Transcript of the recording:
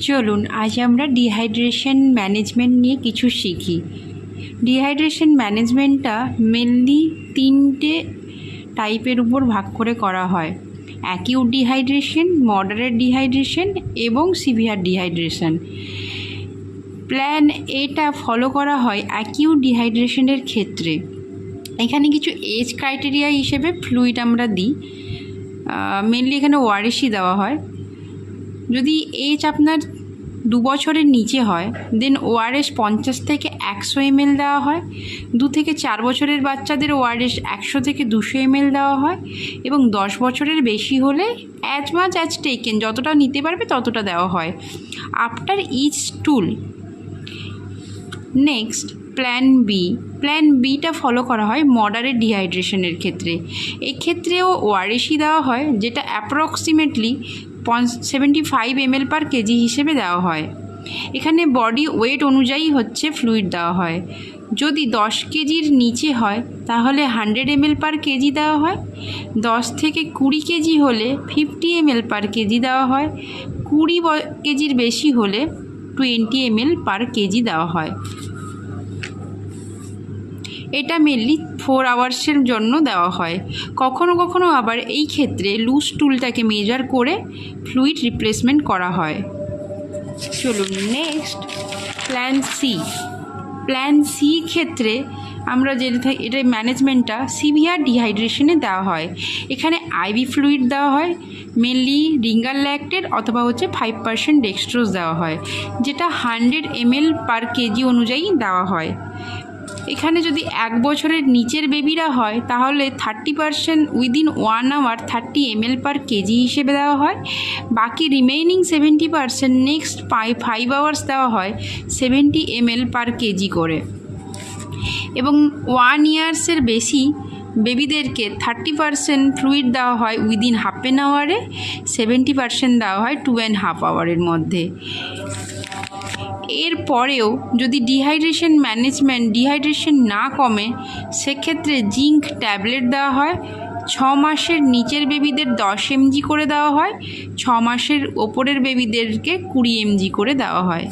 চলুন আজ আমরা ডিহাইড্রেশন ম্যানেজমেন্ট নিয়ে কিছু শিখি। ডিহাইড্রেশন ম্যানেজমেন্টটা মেনলি তিনটে টাইপের উপর ভাগ করে করা হয়: অ্যাকিউট ডিহাইড্রেশন, মডারেট ডিহাইড্রেশন এবং সিভিয়ার ডিহাইড্রেশন। প্ল্যান এটা ফলো করা হয় অ্যাকিউট ডিহাইড্রেশনের ক্ষেত্রে। এখানে কিছু এজ ক্রাইটেরিয়া হিসেবে ফ্লুইড আমরা দিই, মেনলি এখানে ওআরএসই দেওয়া হয়। যদি এজ আপনার 2 বছরের নিচে হয় দেন ওআরএস 50 থেকে 100 ml দেওয়া হয়। 2 থেকে 4 বছরের বাচ্চাদের ওআরএস 100 থেকে 200 ml দেওয়া হয় এবং 10 বছরের বেশি হলে অ্যাজ মাচ অ্যাজ টেকেন, যতটা নিতে পারবে ততটা দেওয়া হয় after each stool. Next plan বিটা ফলো করা হয় মডারেট ডিহাইড্রেশনের ক্ষেত্রে। এক্ষেত্রেও ওআরএসই দেওয়া হয়, যেটা অ্যাপ্রক্সিমেটলি 75 ml পার কেজি হিসেবে দেওয়া হয়। এখানে বডি ওয়েট অনুযায়ী ফ্লুইড দেওয়া হয়। যদি 10 কেজির নিচে হয় তাহলে 100 ml পার কেজি দেওয়া হয়। 10 থেকে 20 কেজি হলে 50 ml পার কেজি দেওয়া হয়। 20 কেজির বেশি হলে 20 ml পার কেজি দেওয়া হয়। এটা মেনলি 4 আওয়ার্সের জন্য দেওয়া হয়। কখনো কখনো আবার এই ক্ষেত্রে লুজ টুলটাকে মেজার করে ফ্লুইড রিপ্লেসমেন্ট করা হয়। চলুন নেক্সট প্ল্যান সি ক্ষেত্রে আমরা জেনে থাকি এটা ম্যানেজমেন্টটা সিভিয়ার ডিহাইড্রেশনে দেওয়া হয়। এখানে আইভি ফ্লুইড দেওয়া হয়, মেনলি রিঙ্গার ল্যাকটেট অথবা 5% ডেক্সট্রোজ দেওয়া হয়, যেটা 100 ml পার কেজি অনুযায়ী দেওয়া হয়। এখানে যদি 1 বছরের নিচের বেবিরা হয় তাহলে 30% উইদিন 1 আওয়ার 30 ml পার কেজি হিসেবে দেওয়া হয়। বাকি রিমেইনিং 70% নেক্সট 5 আওয়ার্স দেওয়া হয় 70 ml পার কেজি করে। এবং 1 ইয়ার্সের বেশি বেবিদেরকে 30% ফ্লুইড দেওয়া হয় উইদিন হাফ অ্যান আওয়ারে, 70% দেওয়া হয় 2.5 আওয়ারের মধ্যে। এর পরেও যদি ডিহাইড্রেশন না কমে সেক্ষেত্রে জিঙ্ক ট্যাবলেট দেওয়া হয়। 6 মাসের নিচের বেবিদের 10 mg করে দেওয়া হয়, 6 মাসের ওপরের বেবিদেরকে 20 mg করে দেওয়া হয়।